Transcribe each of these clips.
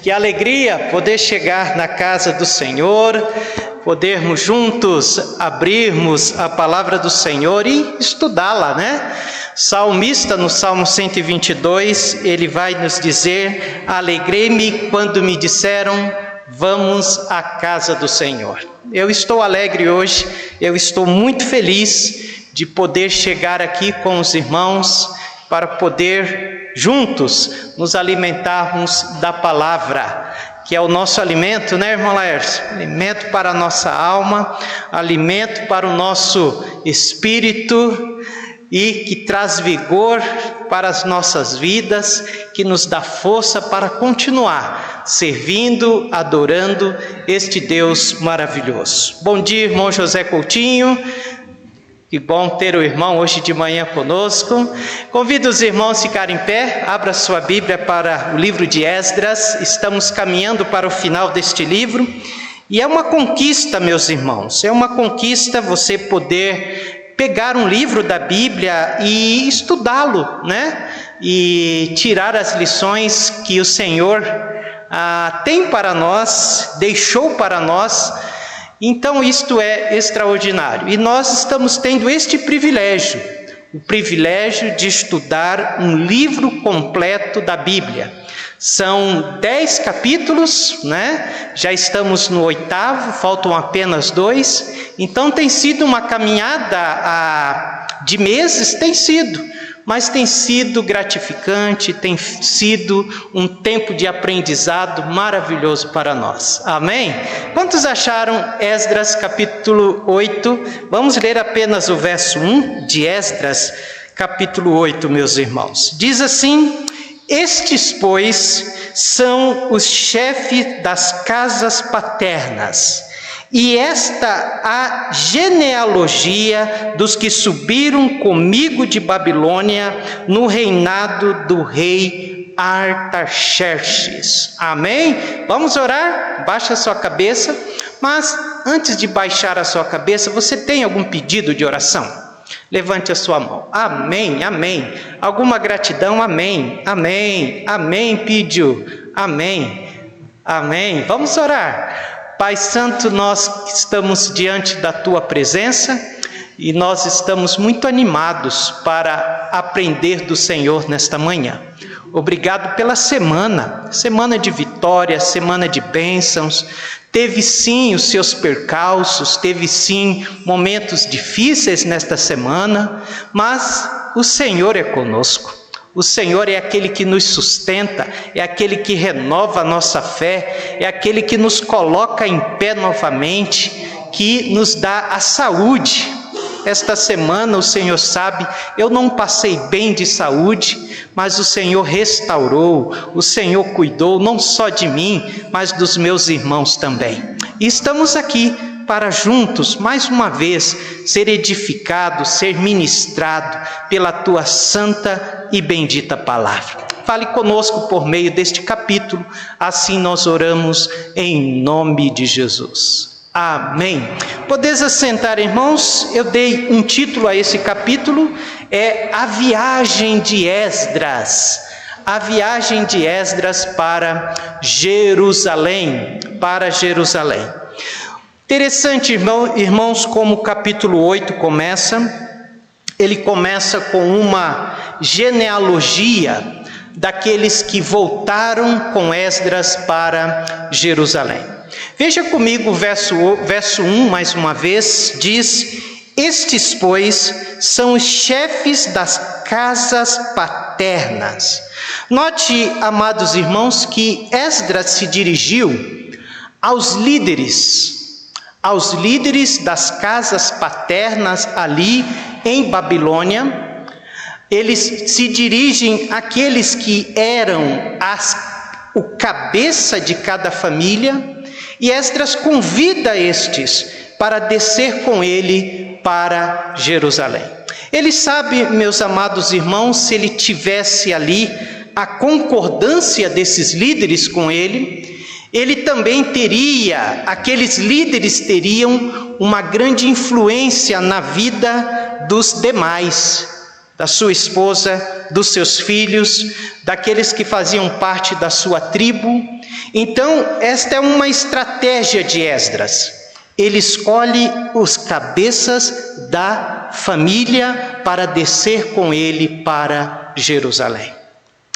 Que alegria poder chegar na casa do Senhor, podermos juntos abrirmos a palavra do Senhor e estudá-la, né? Salmista, no Salmo 122, ele vai nos dizer: alegrei-me quando me disseram, vamos à casa do Senhor. Eu estou alegre hoje, eu estou muito feliz de poder chegar aqui com os irmãos para poder juntos nos alimentarmos da palavra, que é o nosso alimento, né, irmão Laércio? Alimento para a nossa alma, alimento para o nosso espírito e que traz vigor para as nossas vidas, que nos dá força para continuar servindo, adorando este Deus maravilhoso. Bom dia, irmão José Coutinho. Que bom ter o irmão hoje de manhã conosco. Convido os irmãos a ficarem em pé, abra sua Bíblia para o livro de Esdras. Estamos caminhando para o final deste livro. E é uma conquista, meus irmãos, é uma conquista você poder pegar um livro da Bíblia e estudá-lo, né? E tirar as lições que o Senhor tem para nós, deixou para nós. Então isto é extraordinário, e nós estamos tendo este privilégio, o privilégio de estudar um livro completo da Bíblia. São 10 capítulos, né? Já estamos no 8º, faltam apenas 2, então tem sido uma caminhada de meses, mas tem sido gratificante, tem sido um tempo de aprendizado maravilhoso para nós. Amém? Quantos acharam Esdras capítulo 8? Vamos ler apenas o verso 1 de Esdras capítulo 8, meus irmãos. Diz assim: estes, pois, são os chefes das casas paternas, e esta a genealogia dos que subiram comigo de Babilônia no reinado do rei Artaxerxes. Amém? Vamos orar? Baixa a sua cabeça. Mas antes de baixar a sua cabeça, você tem algum pedido de oração? Levante a sua mão. Amém, amém. Alguma gratidão? Amém, amém, amém. Pediu? Amém, amém. Vamos orar. Pai Santo, nós estamos diante da Tua presença e nós estamos muito animados para aprender do Senhor nesta manhã. Obrigado pela semana de vitória, semana de bênçãos. Teve sim os seus percalços, teve sim momentos difíceis nesta semana, mas o Senhor é conosco. O Senhor é aquele que nos sustenta, é aquele que renova a nossa fé, é aquele que nos coloca em pé novamente, que nos dá a saúde. Esta semana, o Senhor sabe, eu não passei bem de saúde, mas o Senhor restaurou, o Senhor cuidou não só de mim, mas dos meus irmãos também. E estamos aqui para juntos, mais uma vez, ser edificado, ser ministrado pela Tua santa e bendita palavra. Fale conosco por meio deste capítulo, assim nós oramos em nome de Jesus. Amém. Podeis assentar, irmãos. Eu dei um título a esse capítulo, é A Viagem de Esdras. A viagem de Esdras para Jerusalém. Interessante, irmãos, como o capítulo 8 começa. Ele começa com uma genealogia daqueles que voltaram com Esdras para Jerusalém. Veja comigo o verso 1, mais uma vez, diz: estes, pois, são os chefes das casas paternas. Note, amados irmãos, que Esdras se dirigiu aos líderes das casas paternas ali em Babilônia. Eles se dirigem àqueles que eram o cabeça de cada família, e Esdras convida estes para descer com ele para Jerusalém. Ele sabe, meus amados irmãos, se ele tivesse ali a concordância desses líderes com ele, ele também aqueles líderes teriam uma grande influência na vida dos demais. da sua esposa, dos seus filhos, daqueles que faziam parte da sua tribo. Então, esta é uma estratégia de Esdras. Ele escolhe os cabeças da família para descer com ele para Jerusalém.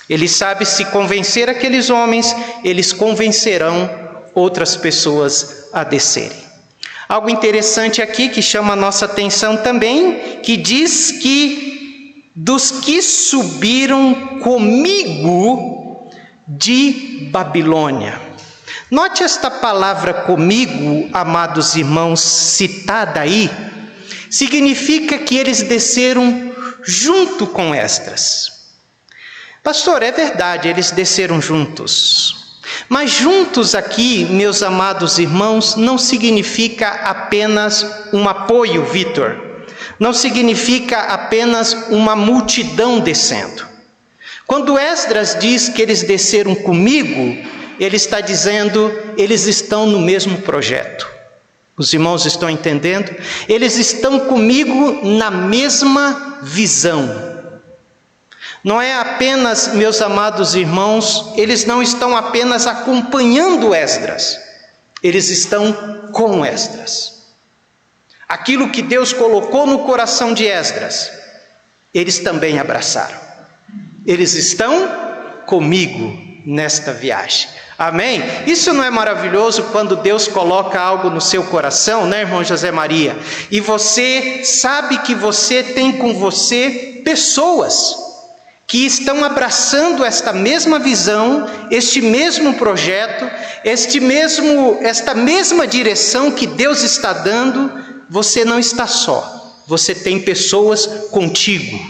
Ele sabe, se convencer aqueles homens, eles convencerão outras pessoas a descerem. Algo interessante aqui que chama a nossa atenção também, que diz que dos que subiram comigo de Babilônia. Note esta palavra comigo, amados irmãos, citada aí, significa que eles desceram junto com Esdras. Pastor, é verdade, eles desceram juntos. Mas juntos aqui, meus amados irmãos, não significa apenas um apoio, Vitor. Não significa apenas uma multidão descendo. Quando Esdras diz que eles desceram comigo, ele está dizendo, eles estão no mesmo projeto. Os irmãos estão entendendo? Eles estão comigo na mesma visão. Não é apenas, meus amados irmãos, eles não estão apenas acompanhando Esdras, eles estão com Esdras. Aquilo que Deus colocou no coração de Esdras, eles também abraçaram. Eles estão comigo nesta viagem. Amém? Isso não é maravilhoso quando Deus coloca algo no seu coração, né, irmão José Maria? E você sabe que você tem com você pessoas que estão abraçando esta mesma visão, este mesmo projeto, esta mesma direção que Deus está dando. Você não está só, você tem pessoas contigo.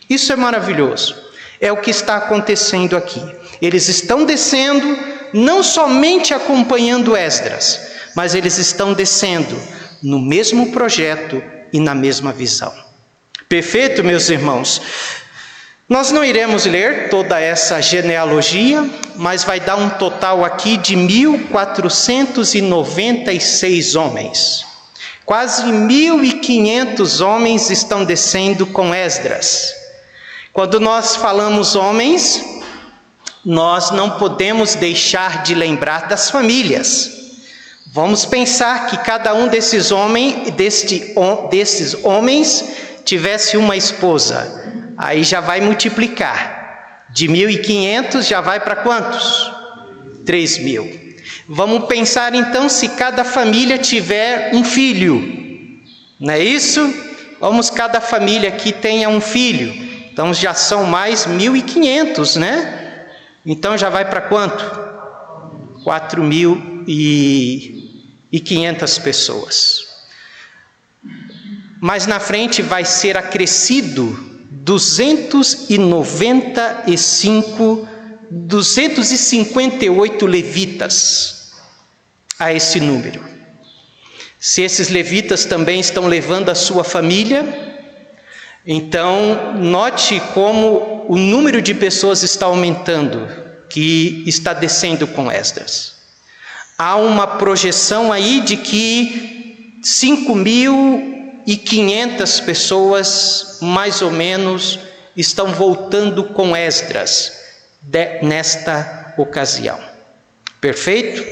Isso é maravilhoso. É o que está acontecendo aqui. Eles estão descendo, não somente acompanhando Esdras, mas eles estão descendo no mesmo projeto e na mesma visão. Perfeito, meus irmãos? Nós não iremos ler toda essa genealogia, mas vai dar um total aqui de 1.496 homens. Quase 1.500 homens estão descendo com Esdras. Quando nós falamos homens, nós não podemos deixar de lembrar das famílias. Vamos pensar que cada um desses homens tivesse uma esposa. Aí já vai multiplicar. De 1.500 já vai para quantos? 3.000. Vamos pensar então se cada família tiver um filho. Não é isso? Vamos, cada família aqui tenha um filho. Então já são mais 1.500, né? Então já vai para quanto? 4.500 pessoas. Mas na frente vai ser acrescido 258 levitas a esse número. Se esses levitas também estão levando a sua família, então note como o número de pessoas está aumentando, que está descendo com Esdras. Há uma projeção aí de que 5.500 pessoas, mais ou menos, estão voltando com Esdras nesta ocasião. Perfeito?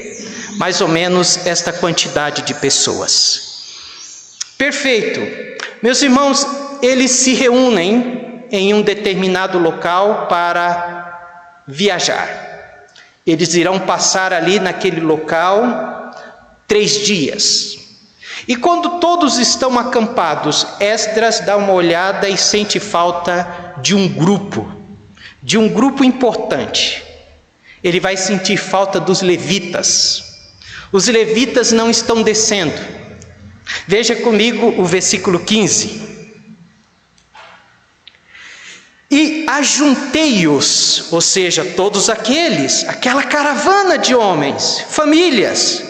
Mais ou menos esta quantidade de pessoas. Perfeito. Meus irmãos, eles se reúnem em um determinado local para viajar. Eles irão passar ali naquele local 3 dias. E quando todos estão acampados, Esdras dá uma olhada e sente falta de um grupo importante. Ele vai sentir falta dos levitas. Os levitas não estão descendo. Veja comigo o versículo 15. E ajuntei-os, ou seja, todos aquela caravana de homens, famílias,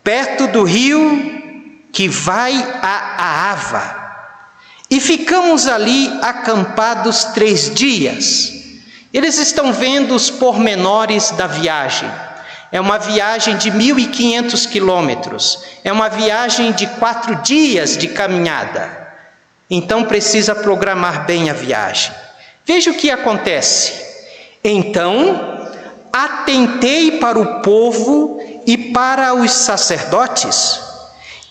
perto do rio que vai a Ava, e ficamos ali acampados 3 dias. Eles estão vendo os pormenores da viagem. É uma viagem de 1.500 quilômetros, é uma viagem de 4 dias de caminhada. Então precisa programar bem a viagem. Veja o que acontece. Então, atentei para o povo e para os sacerdotes,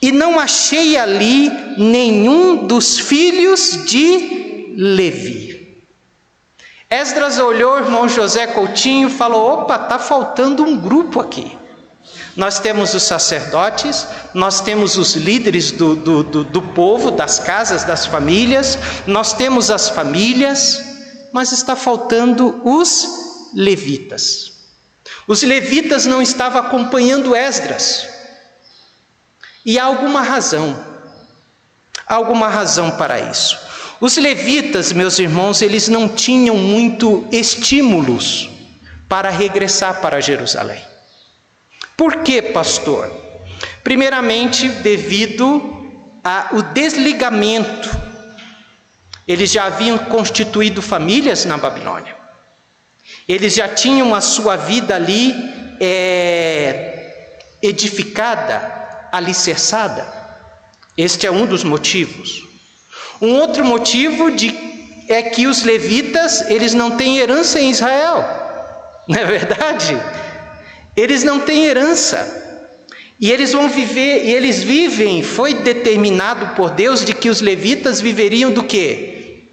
e não achei ali nenhum dos filhos de Levi. Esdras olhou o irmão José Coutinho e falou: opa, está faltando um grupo aqui. Nós temos os sacerdotes, nós temos os líderes do povo, das casas, das famílias, nós temos as famílias, mas está faltando os levitas. Os levitas não estavam acompanhando Esdras. E há alguma razão para isso. Os levitas, meus irmãos, eles não tinham muito estímulos para regressar para Jerusalém. Por quê, pastor? Primeiramente, devido ao desligamento. Eles já haviam constituído famílias na Babilônia. Eles já tinham a sua vida ali edificada, alicerçada. Este é um dos motivos. Um outro motivo é que os levitas, eles não têm herança em Israel. Não é verdade? Eles não têm herança. E eles vão viver, e eles vivem, foi determinado por Deus de que os levitas viveriam do quê?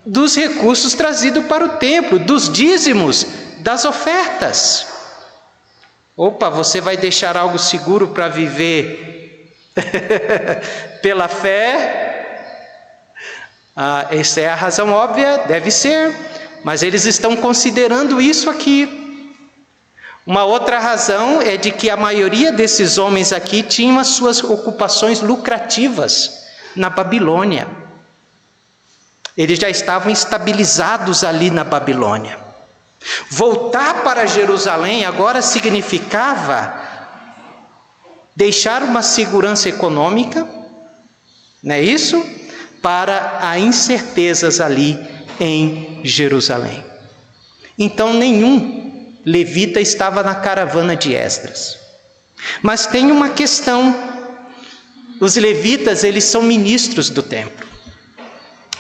Dos recursos trazidos para o templo, dos dízimos, das ofertas. Opa, você vai deixar algo seguro para viver pela fé? Essa é a razão óbvia, deve ser, mas eles estão considerando isso aqui. Uma outra razão é de que a maioria desses homens aqui tinham as suas ocupações lucrativas na Babilônia. Eles já estavam estabilizados ali na Babilônia. Voltar para Jerusalém agora significava deixar uma segurança econômica, não é isso? Para as incertezas ali em Jerusalém. Então nenhum levita estava na caravana de Esdras. Mas tem uma questão. Os levitas, eles são ministros do templo.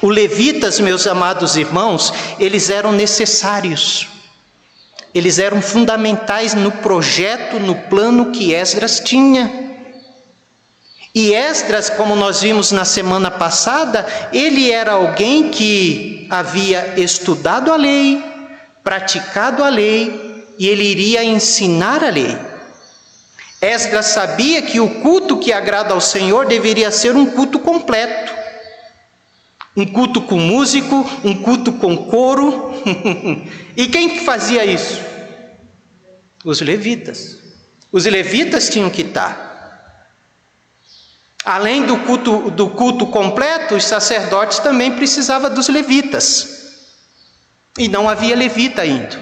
Os levitas, meus amados irmãos, eles eram necessários. Eles eram fundamentais no projeto, no plano que Esdras tinha. E Esdras, como nós vimos na semana passada, ele era alguém que havia estudado a lei, praticado a lei, e ele iria ensinar a lei. Esdras sabia que o culto que agrada ao Senhor deveria ser um culto completo. Um culto com músico, um culto com coro. E quem fazia isso? Os levitas. Os levitas tinham que estar. Além do culto completo, os sacerdotes também precisavam dos levitas. E não havia levita ainda.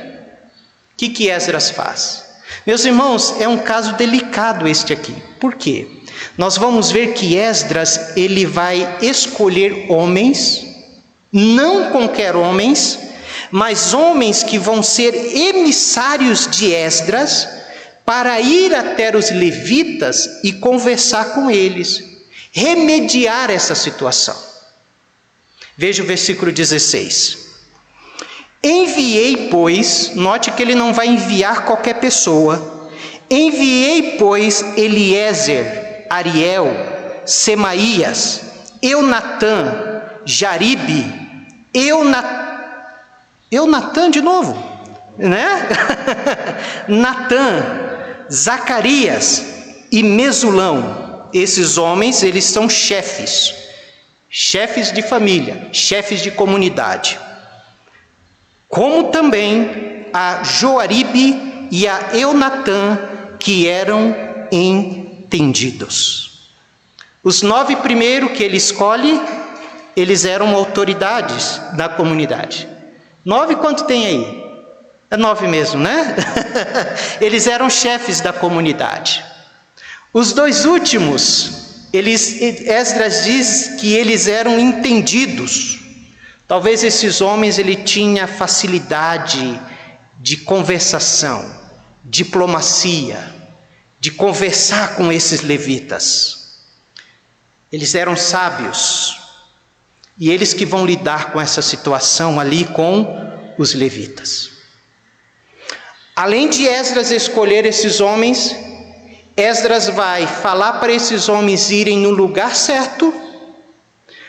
O que Esdras faz? Meus irmãos, é um caso delicado este aqui. Por quê? Nós vamos ver que Esdras, ele vai escolher homens, não qualquer homens, mas homens que vão ser emissários de Esdras, para ir até os levitas e conversar com eles, remediar essa situação. Veja o versículo 16. Enviei, pois, note que ele não vai enviar qualquer pessoa. Enviei, pois, Eliezer, Ariel, Semaías, Eunatã, Jaribe, Eunatã de novo, né? Natã, Zacarias e Mesulão. Esses homens, eles são chefes de família, chefes de comunidade. Como também a Joaribe e a Eunatã, que eram entendidos. Os 9 primeiros que ele escolhe, eles eram autoridades da comunidade. 9 quanto tem aí? É 9 mesmo, né? Eles eram chefes da comunidade. Os 2 últimos, Esdras diz que eles eram entendidos. Talvez esses homens ele tinha facilidade de conversação, diplomacia, de conversar com esses levitas. Eles eram sábios. E eles que vão lidar com essa situação ali com os levitas. Além de Esdras escolher esses homens, Esdras vai falar para esses homens irem no lugar certo,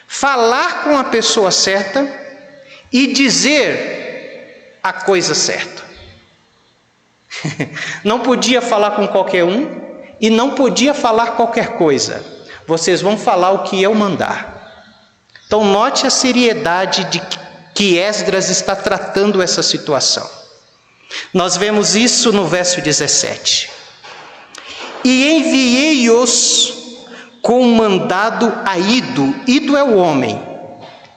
falar com a pessoa certa e dizer a coisa certa. Não podia falar com qualquer um e não podia falar qualquer coisa. Vocês vão falar o que eu mandar. Então note a seriedade de que Esdras está tratando essa situação. Nós vemos isso no verso 17. E enviei-os com mandado a Ido. Ido é o homem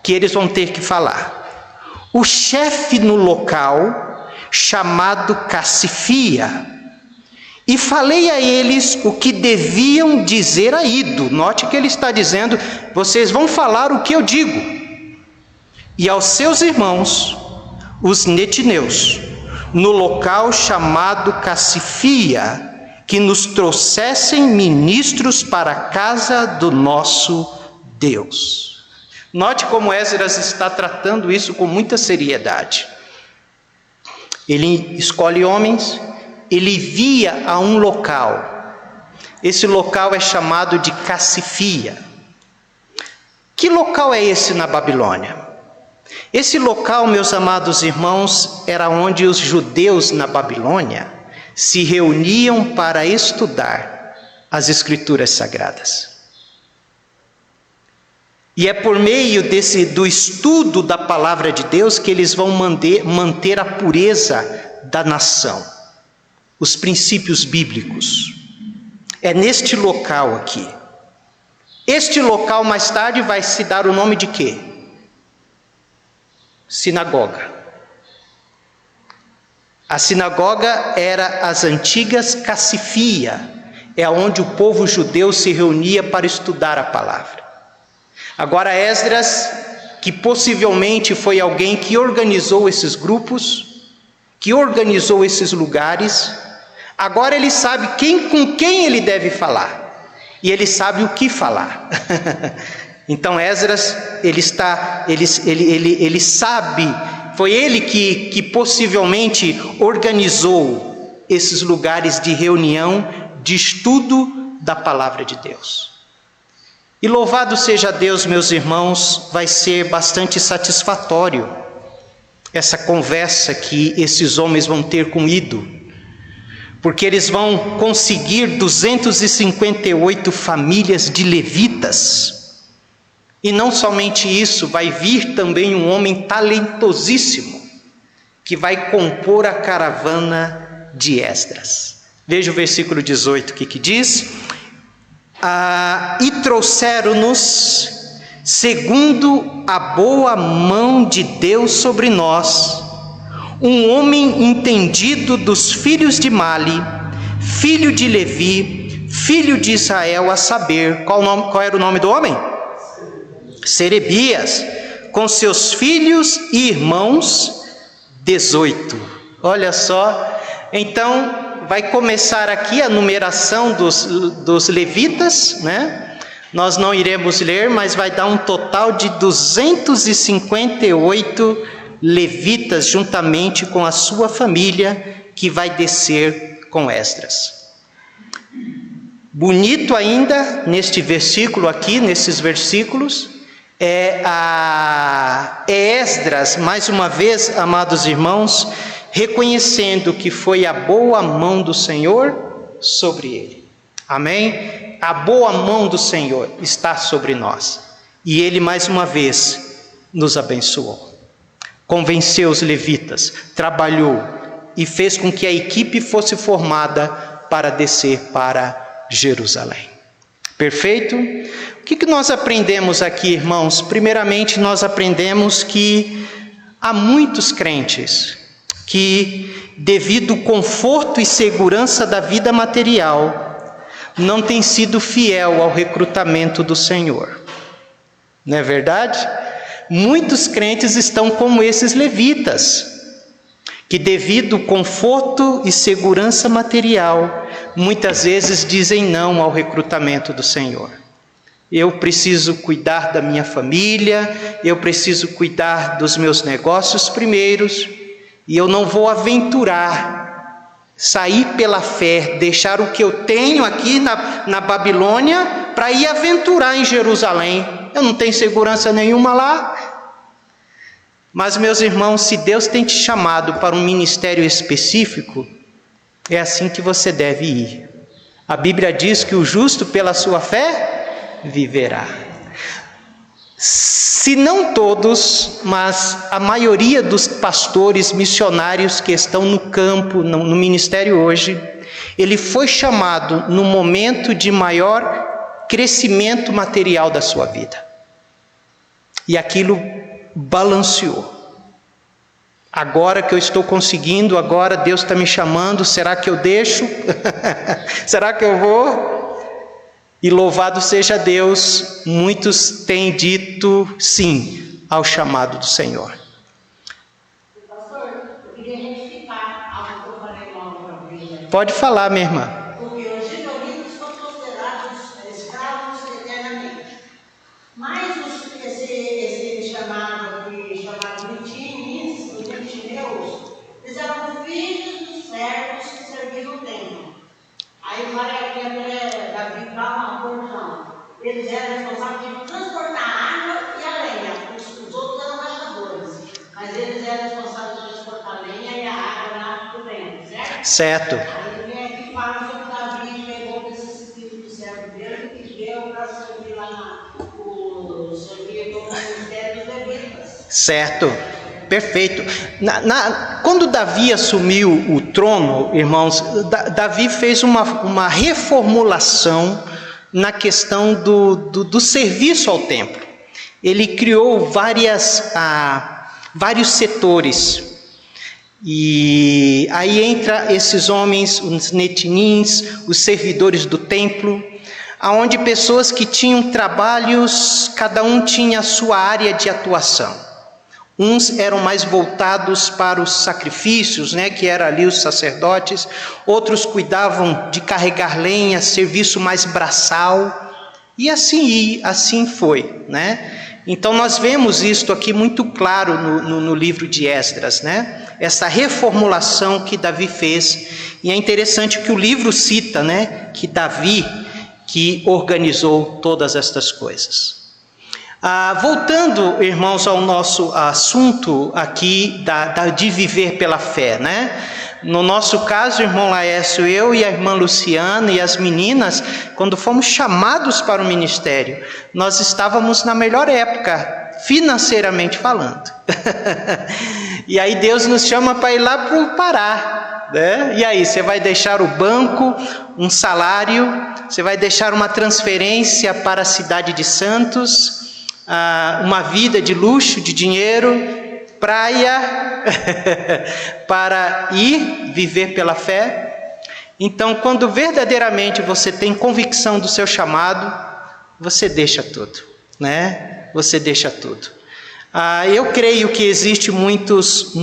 que eles vão ter que falar. O chefe no local, chamado Cassifia. E falei a eles o que deviam dizer a Ido. Note que ele está dizendo, vocês vão falar o que eu digo. E aos seus irmãos, os netineus, no local chamado Cassifia, que nos trouxessem ministros para a casa do nosso Deus. Note como Esdras está tratando isso com muita seriedade. Ele escolhe homens, ele envia a um local. Esse local é chamado de Cassifia. Que local é esse na Babilônia? Esse local, meus amados irmãos, era onde os judeus na Babilônia se reuniam para estudar as Escrituras Sagradas. E é por meio do estudo da palavra de Deus que eles vão manter a pureza da nação, os princípios bíblicos. É neste local aqui. Este local mais tarde vai se dar o nome de quê? Sinagoga. A sinagoga era as antigas Cassifia, é onde o povo judeu se reunia para estudar a palavra. Agora Esdras, que possivelmente foi alguém que organizou esses grupos, que organizou esses lugares, agora ele sabe com quem ele deve falar, e ele sabe o que falar. Então Esdras, ele sabe, foi ele que possivelmente organizou esses lugares de reunião, de estudo da palavra de Deus. E louvado seja Deus, meus irmãos, vai ser bastante satisfatório essa conversa que esses homens vão ter com Ido, porque eles vão conseguir 258 famílias de levitas. E não somente isso, vai vir também um homem talentosíssimo, que vai compor a caravana de Esdras. Veja o versículo 18, que diz: e trouxeram-nos, segundo a boa mão de Deus sobre nós, um homem entendido dos filhos de Mali, filho de Levi, filho de Israel, a saber, qual era o nome do homem? Serebias, com seus filhos e irmãos, 18. Olha só, então vai começar aqui a numeração dos levitas, né? Nós não iremos ler, mas vai dar um total de 258 levitas, juntamente com a sua família, que vai descer com Esdras. Bonito ainda, neste versículo aqui, nesses versículos, é Esdras, mais uma vez, amados irmãos, reconhecendo que foi a boa mão do Senhor sobre ele. Amém? A boa mão do Senhor está sobre nós. E ele mais uma vez nos abençoou. Convenceu os levitas, trabalhou e fez com que a equipe fosse formada para descer para Jerusalém. Perfeito? O que nós aprendemos aqui, irmãos? Primeiramente, nós aprendemos que há muitos crentes que, devido ao conforto e segurança da vida material, não têm sido fiel ao recrutamento do Senhor. Não é verdade? Muitos crentes estão como esses levitas, que devido ao conforto e segurança material, muitas vezes dizem não ao recrutamento do Senhor. Eu preciso cuidar da minha família, eu preciso cuidar dos meus negócios primeiros, e eu não vou aventurar, sair pela fé, deixar o que eu tenho aqui na Babilônia para ir aventurar em Jerusalém. Eu não tenho segurança nenhuma lá. Mas, meus irmãos, se Deus tem te chamado para um ministério específico, é assim que você deve ir. A Bíblia diz que o justo pela sua fé viverá. Se não todos, mas a maioria dos pastores missionários que estão no campo, no ministério hoje, ele foi chamado no momento de maior crescimento material da sua vida. E aquilo balanceou. Agora que eu estou conseguindo, agora Deus está me chamando, será que eu deixo? Será que eu vou? E louvado seja Deus, muitos têm dito sim ao chamado do Senhor. Pastor, eu queria retificar algo que eu falei logo para a igreja. Pode falar, minha irmã. Porque os gibeonitas são considerados escravos eternamente. Mas esse chamado aqui, chamado Nitineus, eles eram filhos dos servos que serviam o templo. Aí Davi dá uma porção. Eles eram responsáveis de transportar a água e a lenha. Os outros eram baixadores. Mas eles eram responsáveis de transportar a lenha e a água lá do templo, certo? Certo. Aí vem aqui fala sobre Davi pegou esse filho do servo dele e deu para servir lá servir como ministério dos levitas. Certo. Perfeito. Quando Davi assumiu o trono, irmãos, Davi fez uma reformulação na questão do serviço ao templo. Ele criou vários setores. E aí entra esses homens, os netinins, os servidores do templo, aonde pessoas que tinham trabalhos, cada um tinha a sua área de atuação. Uns eram mais voltados para os sacrifícios, que eram ali os sacerdotes. Outros cuidavam de carregar lenha, serviço mais braçal. E assim foi, Então nós vemos isto aqui muito claro no livro de Esdras, Essa reformulação que Davi fez. E é interessante que o livro cita, que Davi que organizou todas estas coisas. Voltando, irmãos, ao nosso assunto aqui de viver pela fé, No nosso caso, o irmão Laércio, eu e a irmã Luciana e as meninas, quando fomos chamados para o ministério, nós estávamos na melhor época, financeiramente falando. E aí Deus nos chama para ir lá para o Pará, E aí, você vai deixar o banco, um salário, você vai deixar uma transferência para a cidade de Santos, uma vida de luxo, de dinheiro, praia, para ir viver pela fé. Então, quando verdadeiramente você tem convicção do seu chamado, você deixa tudo, Você deixa tudo. Eu creio que existe muitos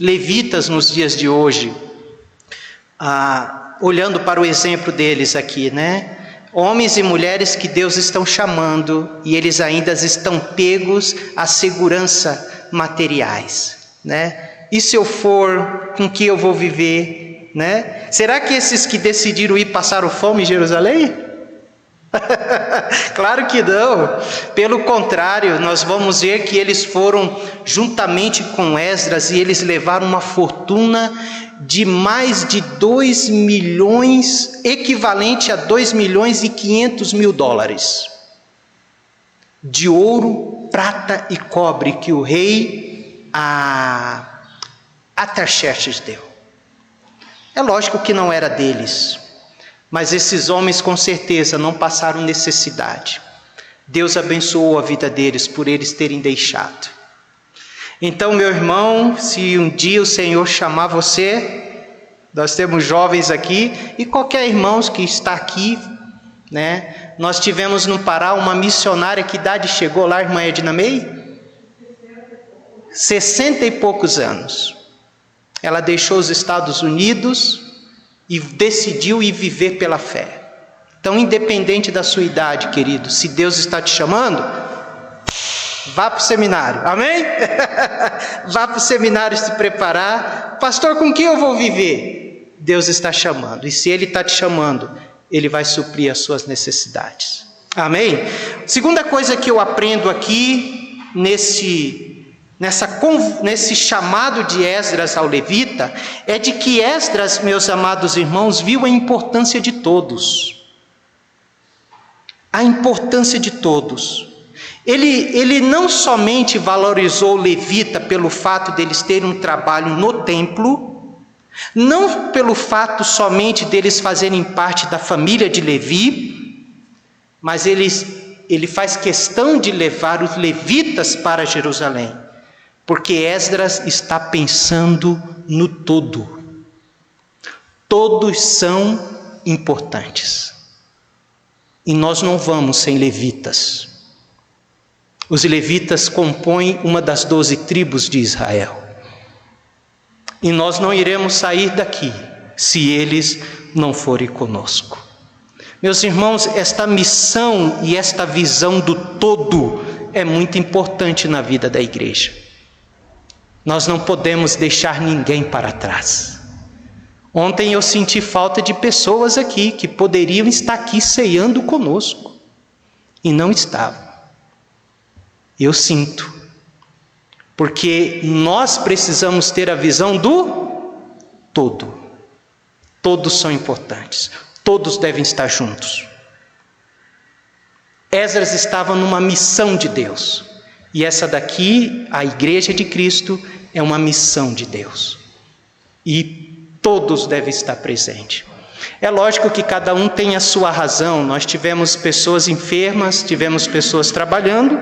levitas nos dias de hoje, olhando para o exemplo deles aqui, Homens e mulheres que Deus estão chamando e eles ainda estão pegos à segurança materiais, E se eu for, com que eu vou viver, Será que esses que decidiram ir passaram fome em Jerusalém? Claro que não. Pelo contrário, nós vamos ver que eles foram juntamente com Esdras e eles levaram uma fortuna de mais de 2 milhões, equivalente a 2.500.000 dólares, de ouro, prata e cobre que o rei Artaxerxes deu. É lógico que não era deles, mas esses homens com certeza não passaram necessidade. Deus abençoou a vida deles por eles terem deixado. Então, meu irmão, se um dia o Senhor chamar você, nós temos jovens aqui, e qualquer irmão que está aqui, Nós tivemos no Pará uma missionária, que idade chegou lá, irmã Edna May? 60 e poucos anos. Ela deixou os Estados Unidos e decidiu ir viver pela fé. Então, independente da sua idade, querido, se Deus está te chamando, vá para o seminário, amém? Vá para o seminário se preparar. Pastor, com que eu vou viver? Deus está chamando, e se Ele está te chamando, Ele vai suprir as suas necessidades, amém? Segunda coisa que eu aprendo aqui, nesse chamado de Esdras ao levita, é de que Esdras, meus amados irmãos, viu a importância de todos. A importância de todos. Ele não somente valorizou o levita pelo fato deles terem um trabalho no templo, não pelo fato somente deles fazerem parte da família de Levi, mas ele faz questão de levar os levitas para Jerusalém, porque Esdras está pensando no todo. Todos são importantes. E nós não vamos sem levitas. Os levitas compõem uma das 12 tribos de Israel. E nós não iremos sair daqui se eles não forem conosco. Meus irmãos, esta missão e esta visão do todo é muito importante na vida da igreja. Nós não podemos deixar ninguém para trás. Ontem eu senti falta de pessoas aqui que poderiam estar aqui ceando conosco e não estavam. Eu sinto, porque nós precisamos ter a visão do todo. Todos são importantes, todos devem estar juntos. Esdras estava numa missão de Deus, e essa daqui, a Igreja de Cristo, é uma missão de Deus. E todos devem estar presentes. É lógico que cada um tem a sua razão. Nós tivemos pessoas enfermas, tivemos pessoas trabalhando,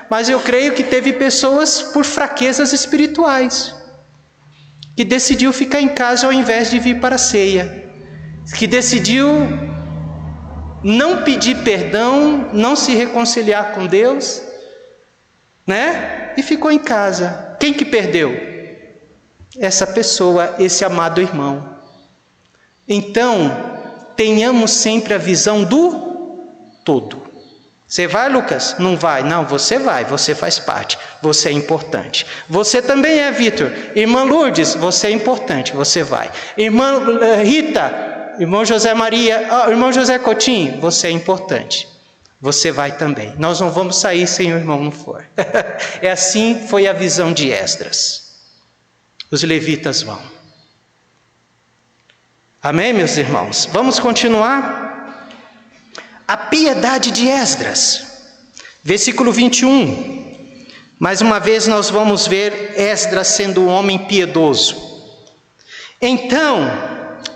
mas eu creio que teve pessoas por fraquezas espirituais, que decidiu ficar em casa ao invés de vir para a ceia, que decidiu não pedir perdão, não se reconciliar com Deus, né? E ficou em casa. Quem que perdeu? Essa pessoa, esse amado irmão. Então, tenhamos sempre a visão do todo. Você vai, Lucas? Não vai? Não, você vai, você faz parte, você é importante. Você também é, Vitor. Irmã Lourdes, você é importante, você vai. Irmã Rita, irmão José Maria, irmão José Coutinho, você é importante. Você vai também. Nós não vamos sair sem o irmão não for. É assim foi a visão de Esdras. Os levitas vão. Amém, meus irmãos? Vamos continuar? A piedade de Esdras. Versículo 21. Mais uma vez nós vamos ver Esdras sendo um homem piedoso. Então,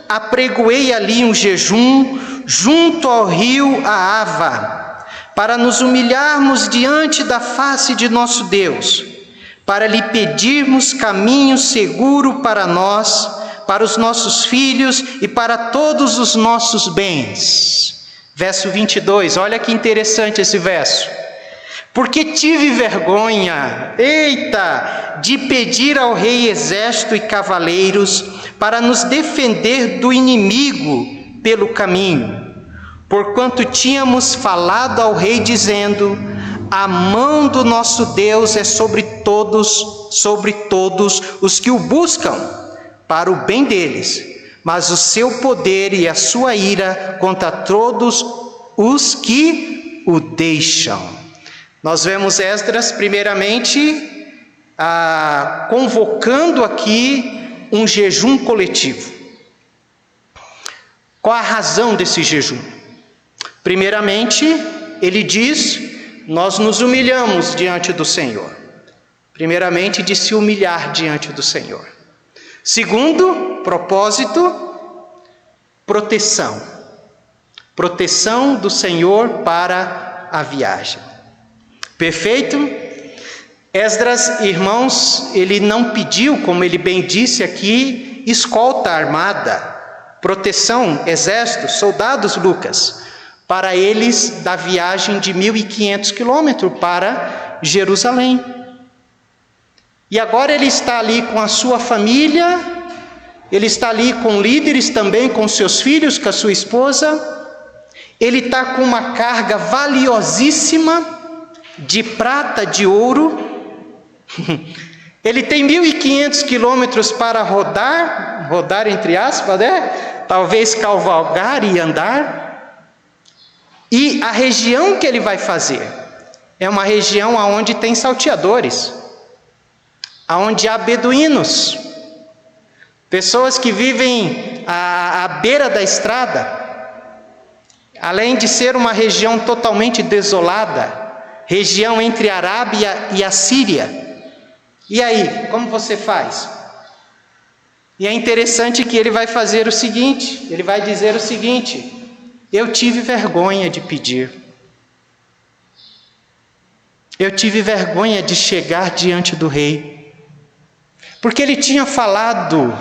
apregoei ali um jejum junto ao rio Ahava, para nos humilharmos diante da face de nosso Deus, para lhe pedirmos caminho seguro para nós, para os nossos filhos e para todos os nossos bens. Verso 22, olha que interessante esse verso. Porque tive vergonha, de pedir ao rei exército e cavaleiros para nos defender do inimigo pelo caminho, porquanto tínhamos falado ao rei dizendo: a mão do nosso Deus é sobre todos os que o buscam, para o bem deles, mas o seu poder e a sua ira contra todos os que o deixam. Nós vemos Esdras, primeiramente, convocando aqui um jejum coletivo. Qual a razão desse jejum? Primeiramente, ele diz: nós nos humilhamos diante do Senhor. Primeiramente, de se humilhar diante do Senhor. Segundo propósito, proteção. Proteção do Senhor para a viagem. Perfeito? Esdras, irmãos, ele não pediu, como ele bem disse aqui, escolta armada, proteção, exército, soldados, Lucas, para eles da viagem de 1.500 quilômetros para Jerusalém. E agora ele está ali com a sua família, ele está ali com líderes também, com seus filhos, com a sua esposa. ele está com uma carga valiosíssima de prata, de ouro. Ele tem 1.500 quilômetros para rodar entre aspas, né? Talvez cavalgar e andar. E a região que ele vai fazer é uma região onde tem salteadores, onde há beduínos, pessoas que vivem à beira da estrada. Além de ser uma região totalmente desolada, região entre a Arábia e a Síria. E aí, como você faz? E é interessante que ele vai fazer o seguinte, ele vai dizer o seguinte: eu tive vergonha de pedir. Eu tive vergonha de chegar diante do rei. Porque ele tinha falado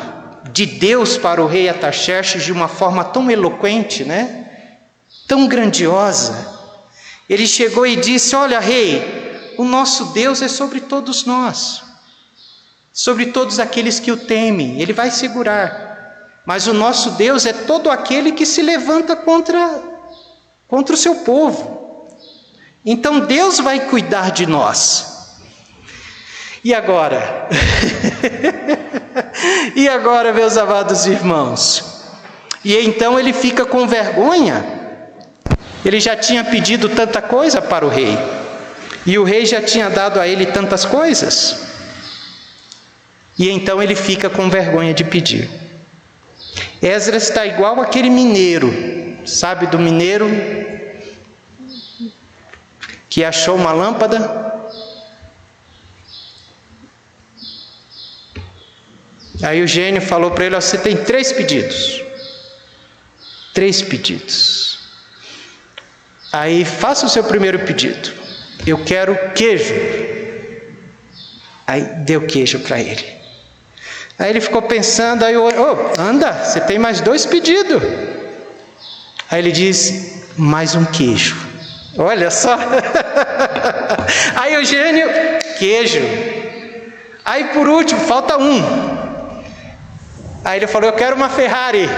de Deus para o rei Artaxerxes de uma forma tão eloquente, né? Tão grandiosa. Ele chegou e disse: olha, rei, o nosso Deus é sobre todos nós, sobre todos aqueles que o temem. Ele vai segurar, mas o nosso Deus é todo aquele que se levanta contra o seu povo. Então Deus vai cuidar de nós. E agora? E agora, meus amados irmãos? E então ele fica com vergonha. Ele já tinha pedido tanta coisa para o rei, e o rei já tinha dado a ele tantas coisas, e então ele fica com vergonha de pedir. Esdras está igual aquele mineiro, sabe do mineiro que achou uma lâmpada? Aí o gênio falou para ele: você tem 3 pedidos. 3 pedidos. Aí faça o seu primeiro pedido. Eu quero queijo. Aí deu queijo para ele. Aí ele ficou pensando, aí anda, você tem mais 2 pedidos. Aí ele diz: mais um queijo. Olha só. Aí o gênio, queijo. Aí por último, falta 1. Aí ele falou: eu quero uma Ferrari.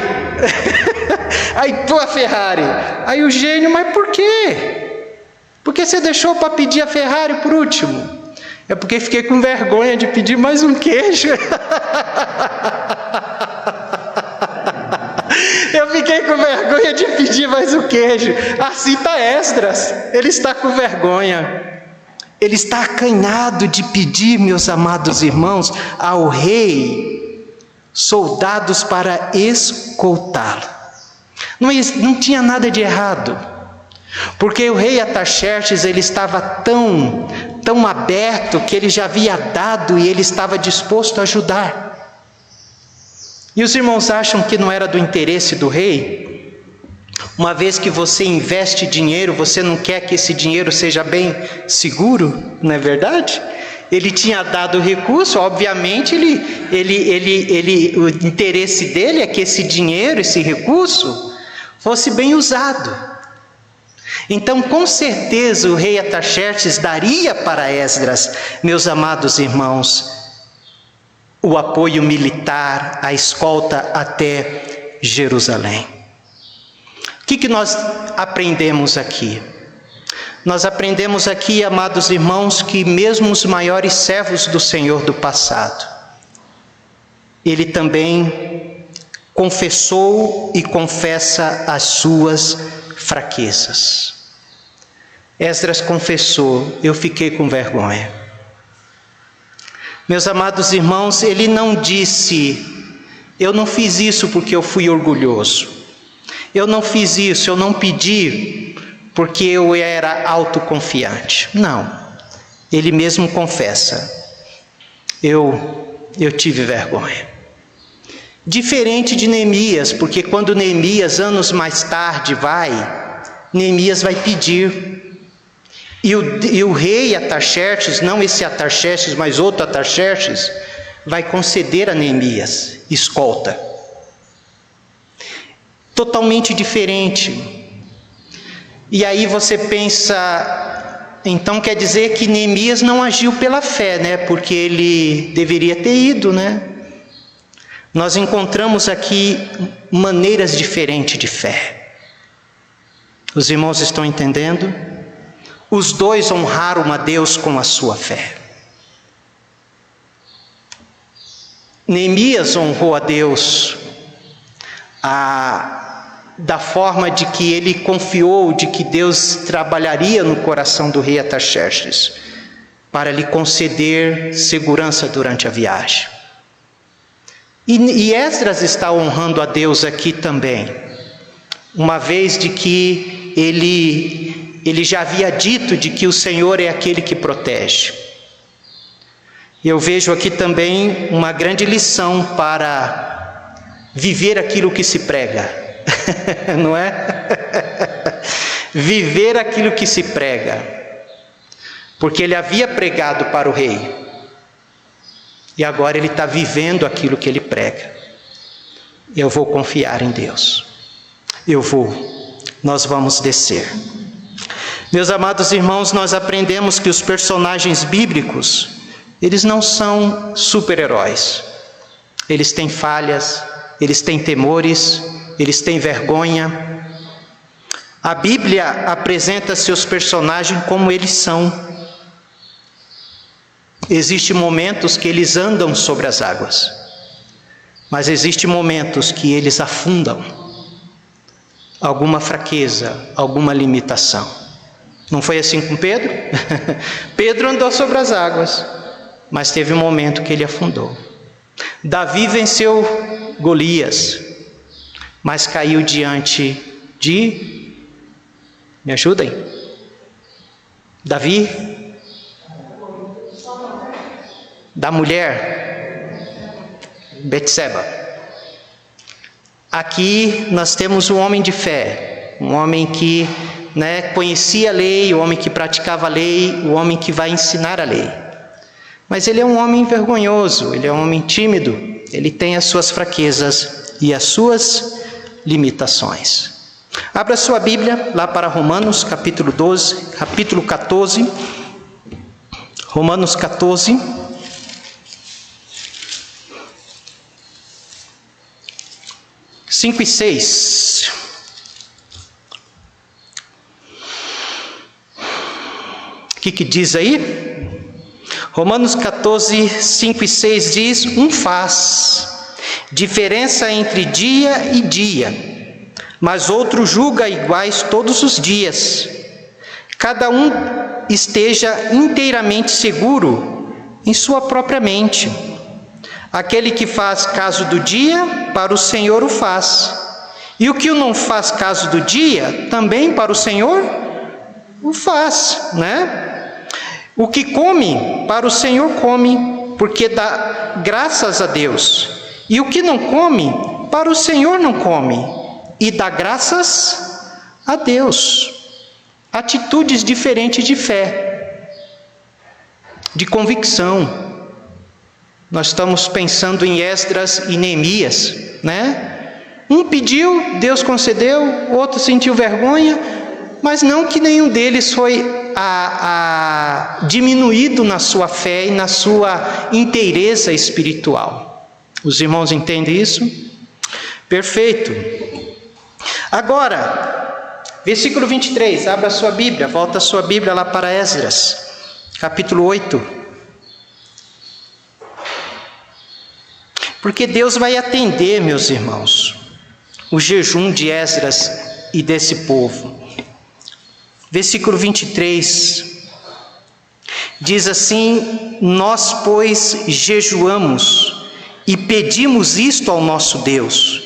Aí tua Ferrari. Aí o gênio: mas por quê? Por que você deixou para pedir a Ferrari por último? É porque fiquei com vergonha de pedir mais um queijo. Eu fiquei com vergonha de pedir mais um queijo. Assim está Esdras, ele está com vergonha. Ele está acanhado de pedir, meus amados irmãos, ao rei soldados para escoltá-lo. Não tinha nada de errado, porque o rei Artaxerxes, ele estava tão aberto que ele já havia dado e ele estava disposto a ajudar. E os irmãos acham que não era do interesse do rei? Uma vez que você investe dinheiro, você não quer que esse dinheiro seja bem seguro, não é verdade? Ele tinha dado o recurso, obviamente o interesse dele é que esse dinheiro, esse recurso, fosse bem usado. Então, com certeza, o rei Artaxerxes daria para Esdras, meus amados irmãos, o apoio militar, a escolta até Jerusalém. O que nós aprendemos aqui? Nós aprendemos aqui, amados irmãos, que mesmo os maiores servos do Senhor do passado, ele também confessou e confessa as suas fraquezas. Esdras confessou: eu fiquei com vergonha. Meus amados irmãos, ele não disse: eu não fiz isso porque eu fui orgulhoso. Eu não fiz isso, eu não pedi porque eu era autoconfiante. Não. Ele mesmo confessa: eu tive vergonha. Diferente de Neemias, porque quando Neemias, anos mais tarde, Neemias vai pedir. E o rei Artaxerxes, não esse Artaxerxes, mas outro Artaxerxes, vai conceder a Neemias escolta. Totalmente diferente. E aí você pensa, então quer dizer que Neemias não agiu pela fé, né? Porque ele deveria ter ido, né? Nós encontramos aqui maneiras diferentes de fé. Os irmãos estão entendendo? Os dois honraram a Deus com a sua fé. Neemias honrou a Deus da forma de que ele confiou de que Deus trabalharia no coração do rei Artaxerxes para lhe conceder segurança durante a viagem. E Esdras está honrando a Deus aqui também, uma vez de que ele já havia dito de que o Senhor é aquele que protege. Eu vejo aqui também uma grande lição para viver aquilo que se prega, não é? Viver aquilo que se prega, porque ele havia pregado para o rei, e agora ele está vivendo aquilo que ele prega. Eu vou confiar em Deus, nós vamos descer. Meus amados irmãos, nós aprendemos que os personagens bíblicos, eles não são super-heróis. Eles têm falhas, eles têm temores, eles têm vergonha. A Bíblia apresenta seus personagens como eles são. Existem momentos que eles andam sobre as águas, mas existem momentos que eles afundam. Alguma fraqueza, alguma limitação. Não foi assim com Pedro? Pedro andou sobre as águas, mas teve um momento que ele afundou. Davi venceu Golias, mas caiu diante de... Me ajudem? Davi? Da mulher? Betseba. Aqui nós temos um homem de fé, um homem que conhecia a lei, o homem que praticava a lei, o homem que vai ensinar a lei. Mas ele é um homem vergonhoso, ele é um homem tímido, ele tem as suas fraquezas e as suas limitações. Abra sua Bíblia lá para Romanos capítulo 14. Romanos 14. Cinco e 6. O que diz aí? Romanos 14, 5 e 6 diz: um faz diferença entre dia e dia, mas outro julga iguais todos os dias. Cada um esteja inteiramente seguro em sua própria mente. Aquele que faz caso do dia, para o Senhor o faz. E o que não faz caso do dia, também para o Senhor o faz, O que come, para o Senhor come, porque dá graças a Deus. E o que não come, para o Senhor não come, e dá graças a Deus. Atitudes diferentes de fé, de convicção. Nós estamos pensando em Esdras e Neemias, Um pediu, Deus concedeu, outro sentiu vergonha, mas não que nenhum deles foi diminuído na sua fé e na sua inteireza espiritual. Os irmãos entendem isso? Perfeito. Agora, versículo 23, abra a sua Bíblia, volta a sua Bíblia lá para Esdras, capítulo 8. Porque Deus vai atender, meus irmãos, o jejum de Esdras e desse povo. Versículo 23, diz assim: nós, pois, jejuamos e pedimos isto ao nosso Deus,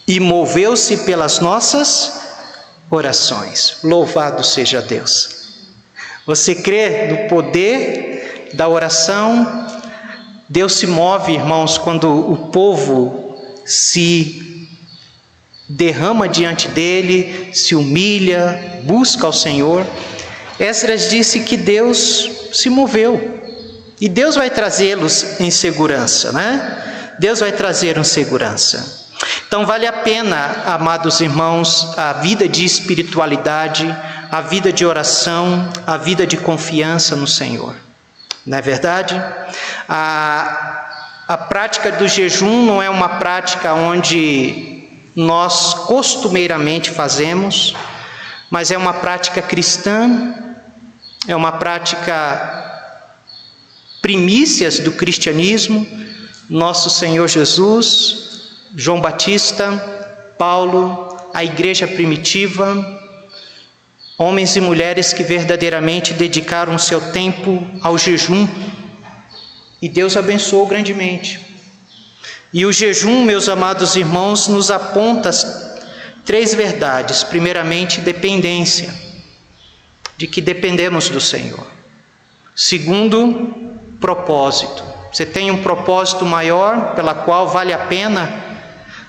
e moveu-se pelas nossas orações. Louvado seja Deus. Você crê no poder da oração? Deus se move, irmãos, quando o povo se derrama diante dele, se humilha, busca ao Senhor. Esdras disse que Deus se moveu, e Deus vai trazê-los em segurança, Deus vai trazer em segurança. Então vale a pena, amados irmãos, a vida de espiritualidade, a vida de oração, a vida de confiança no Senhor. Não é verdade? A prática do jejum não é uma prática onde nós costumeiramente fazemos, mas é uma prática cristã, é uma prática primícias do cristianismo. Nosso Senhor Jesus, João Batista, Paulo, a igreja primitiva, homens e mulheres que verdadeiramente dedicaram o seu tempo ao jejum, e Deus abençoou grandemente. E o jejum, meus amados irmãos, nos aponta 3 verdades. Primeiramente, dependência, de que dependemos do Senhor. Segundo, propósito. Você tem um propósito maior pela qual vale a pena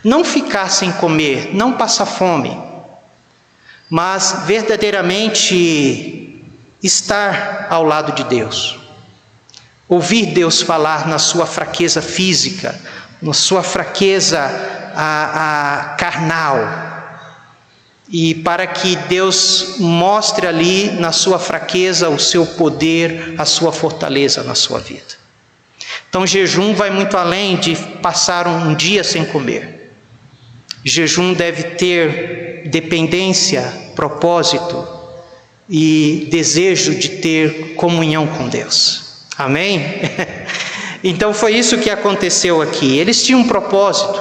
não ficar sem comer, não passar fome, mas verdadeiramente estar ao lado de Deus. Ouvir Deus falar na sua fraqueza física, na sua fraqueza carnal, e para que Deus mostre ali na sua fraqueza o seu poder, a sua fortaleza na sua vida. Então jejum vai muito além de passar um dia sem comer. Jejum deve ter dependência, propósito e desejo de ter comunhão com Deus. Amém? Então foi isso que aconteceu aqui. Eles tinham um propósito,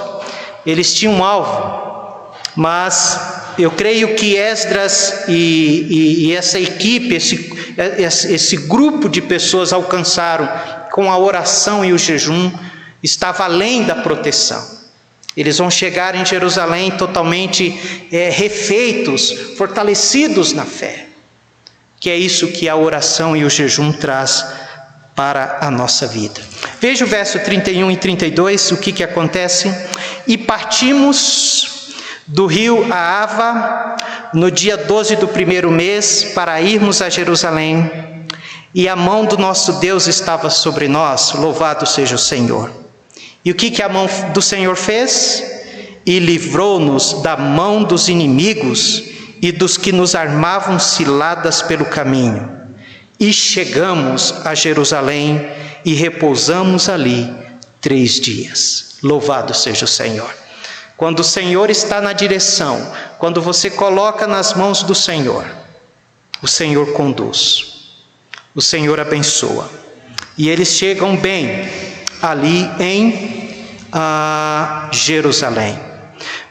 eles tinham um alvo, mas eu creio que Esdras e essa equipe, esse grupo de pessoas alcançaram com a oração e o jejum, estava além da proteção. Eles vão chegar em Jerusalém totalmente refeitos, fortalecidos na fé, que é isso que a oração e o jejum traz para a nossa vida. Veja o verso 31 e 32, o que acontece. E partimos do rio Ahava no dia 12 do 1º mês para irmos a Jerusalém, e a mão do nosso Deus estava sobre nós, louvado seja o Senhor. E o que a mão do Senhor fez? E livrou-nos da mão dos inimigos e dos que nos armavam ciladas pelo caminho. E chegamos a Jerusalém e repousamos ali 3 dias. Louvado seja o Senhor. Quando o Senhor está na direção, quando você coloca nas mãos do Senhor, o Senhor conduz, o Senhor abençoa. E eles chegam bem ali em Jerusalém.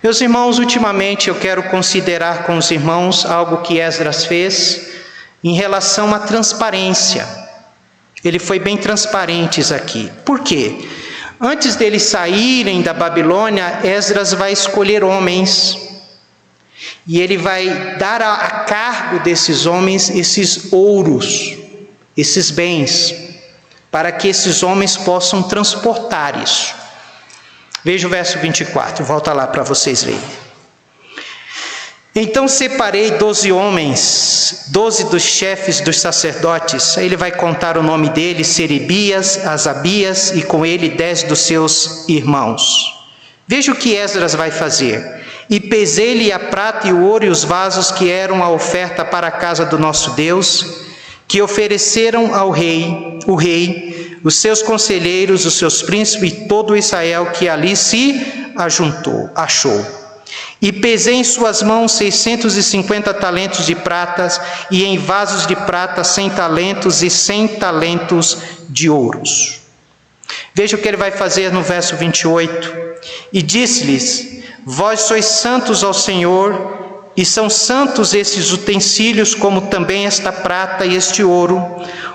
Meus irmãos, ultimamente eu quero considerar com os irmãos algo que Esdras fez em relação à transparência. Ele foi bem transparente aqui. Por quê? Antes deles saírem da Babilônia, Esdras vai escolher homens, e ele vai dar a cargo desses homens esses ouros, esses bens, para que esses homens possam transportar isso. Veja o verso 24, volta lá para vocês verem. Então separei 12 homens, 12 dos chefes dos sacerdotes. Aí ele vai contar o nome deles: Serebias, Asabias, e com ele 10 dos seus irmãos. Veja o que Esdras vai fazer. E pesei-lhe a prata e o ouro e os vasos que eram a oferta para a casa do nosso Deus, que ofereceram ao rei, os seus conselheiros, os seus príncipes e todo Israel que ali se achou. E pesei em suas mãos 650 talentos de pratas, e em vasos de prata 100 talentos e 100 talentos de ouros. Veja o que ele vai fazer no verso 28. E disse-lhes: vós sois santos ao Senhor, e são santos esses utensílios, como também esta prata e este ouro,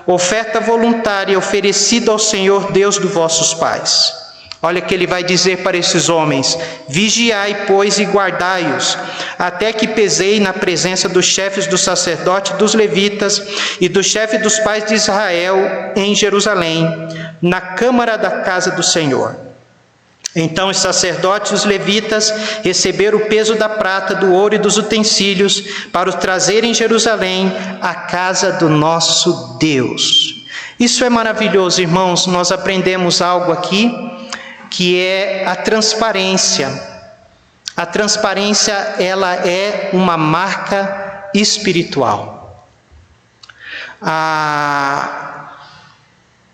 oferta voluntária oferecida ao Senhor Deus dos vossos pais. Olha o que ele vai dizer para esses homens: vigiai, pois, e guardai-os, até que pesei na presença dos chefes dos sacerdotes, dos levitas e dos chefes dos pais de Israel em Jerusalém, na câmara da casa do Senhor. Então os sacerdotes e os levitas receberam o peso da prata, do ouro e dos utensílios para os trazerem em Jerusalém, à casa do nosso Deus. Isso é maravilhoso, irmãos. Nós aprendemos algo aqui, que é a transparência. A transparência, ela é uma marca espiritual.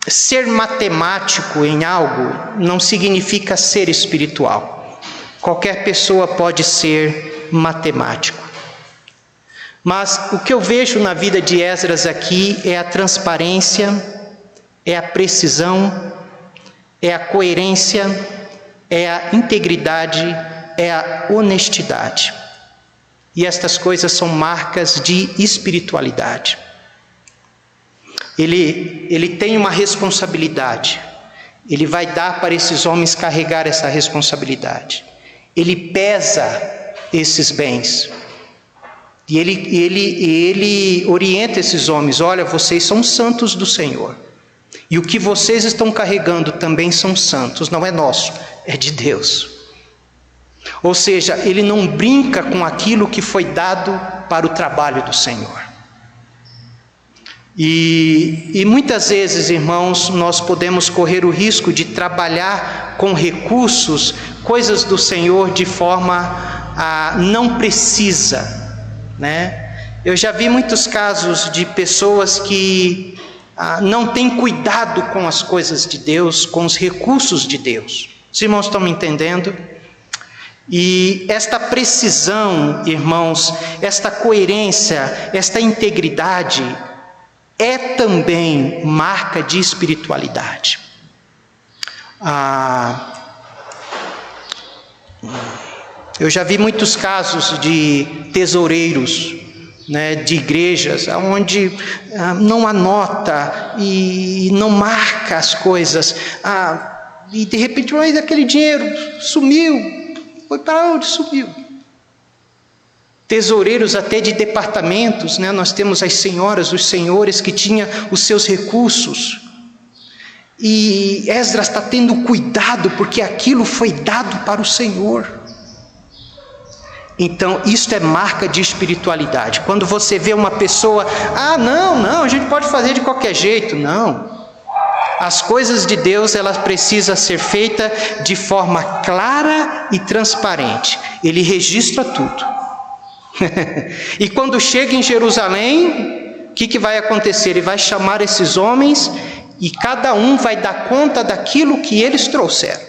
Ser matemático em algo não significa ser espiritual. Qualquer pessoa pode ser matemático. Mas o que eu vejo na vida de Esdras aqui é a transparência, é a precisão, é a coerência, é a integridade, é a honestidade. E estas coisas são marcas de espiritualidade. Ele tem uma responsabilidade. Ele vai dar para esses homens carregar essa responsabilidade. Ele pesa esses bens. E ele orienta esses homens: olha, vocês são santos do Senhor. E o que vocês estão carregando também são santos, não é nosso, é de Deus. Ou seja, ele não brinca com aquilo que foi dado para o trabalho do Senhor. E muitas vezes, irmãos, nós podemos correr o risco de trabalhar com recursos, coisas do Senhor de forma não precisa, né? Eu já vi muitos casos de pessoas que não têm cuidado com as coisas de Deus, com os recursos de Deus. Os irmãos estão me entendendo? E esta precisão, irmãos, esta coerência, esta integridade é também marca de espiritualidade. Eu já vi muitos casos de tesoureiros, né, de igrejas, onde não anota e não marca as coisas, e de repente aquele dinheiro sumiu, foi para onde sumiu? Tesoureiros até de departamentos, né? Nós temos as senhoras, os senhores que tinham os seus recursos, e Esdras está tendo cuidado, porque aquilo foi dado para o Senhor. Então, isso é marca de espiritualidade. Quando você vê uma pessoa, não, a gente pode fazer de qualquer jeito. Não. As coisas de Deus, elas precisam ser feitas de forma clara e transparente. Ele registra tudo. E quando chega em Jerusalém, o que vai acontecer? Ele vai chamar esses homens e cada um vai dar conta daquilo que eles trouxeram.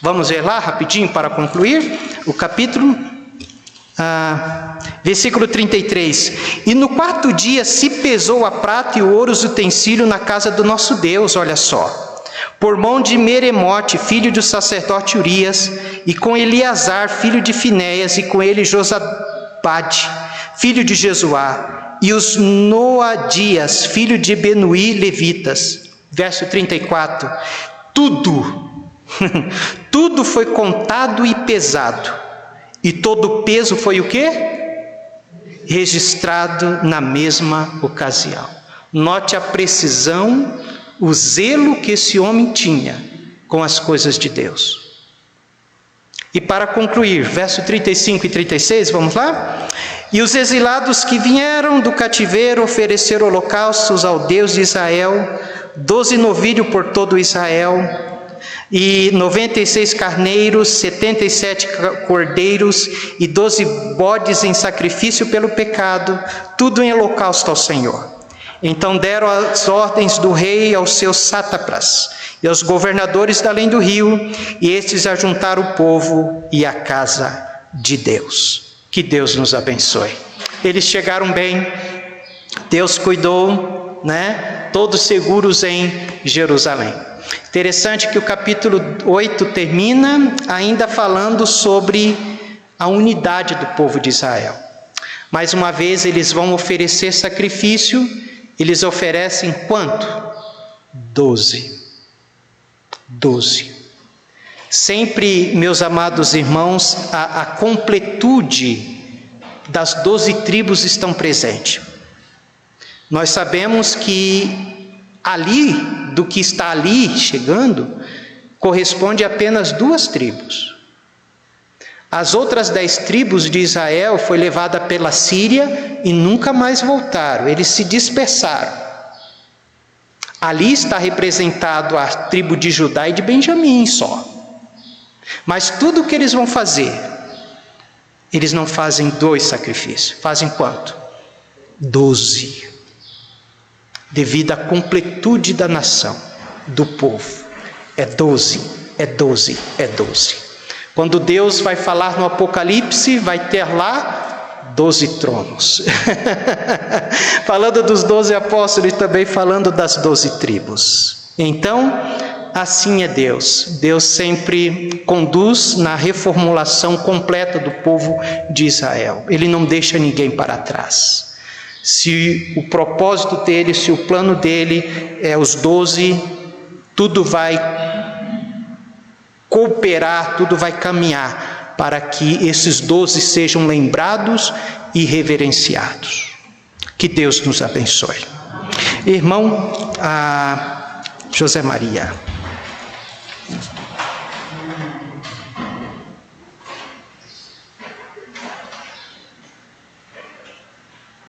Vamos ver lá rapidinho para concluir o capítulo. Versículo 33. E no 4º dia se pesou a prata e o ouro, os utensílios na casa do nosso Deus, olha só, por mão de Meremote, filho do sacerdote Urias, e com Eleazar, filho de Finéias, e com ele Josabade, filho de Jesuá, e os Noadias, filho de Benuí, levitas. Verso 34. Tudo foi contado e pesado, e todo o peso foi o quê? Registrado na mesma ocasião. Note a precisão, o zelo que esse homem tinha com as coisas de Deus. E para concluir, verso 35 e 36, vamos lá? E os exilados que vieram do cativeiro ofereceram holocaustos ao Deus de Israel, 12 novilhos por todo Israel, e 96 carneiros, 77 cordeiros e 12 bodes em sacrifício pelo pecado, tudo em holocausto ao Senhor. Então deram as ordens do rei aos seus sátrapas e aos governadores da além do rio, e estes ajuntaram o povo e a casa de Deus. Que Deus nos abençoe. Eles chegaram bem, Deus cuidou, né? Todos seguros em Jerusalém. Interessante que o capítulo 8 termina ainda falando sobre a unidade do povo de Israel. Mais uma vez eles vão oferecer sacrifício. Eles oferecem quanto? 12. Sempre, meus amados irmãos, a completude das 12 tribos estão presentes. Nós sabemos que ali, do que está ali chegando, corresponde a apenas 2 tribos. As outras 10 tribos de Israel foi levada pela Síria e nunca mais voltaram, eles se dispersaram. Ali está representado a tribo de Judá e de Benjamim só. Mas tudo o que eles vão fazer, eles não fazem 2 sacrifícios, fazem quanto? 12. Devido à completude da nação, do povo. É 12. Quando Deus vai falar no Apocalipse, vai ter lá 12 tronos. Falando dos 12 apóstolos e também falando das 12 tribos. Então, assim é Deus. Deus sempre conduz na reformulação completa do povo de Israel. Ele não deixa ninguém para trás. Se o propósito dele, se o plano dele é os 12, tudo vai cooperar, tudo vai caminhar para que esses 12 sejam lembrados e reverenciados. Que Deus nos abençoe. Irmão José Maria.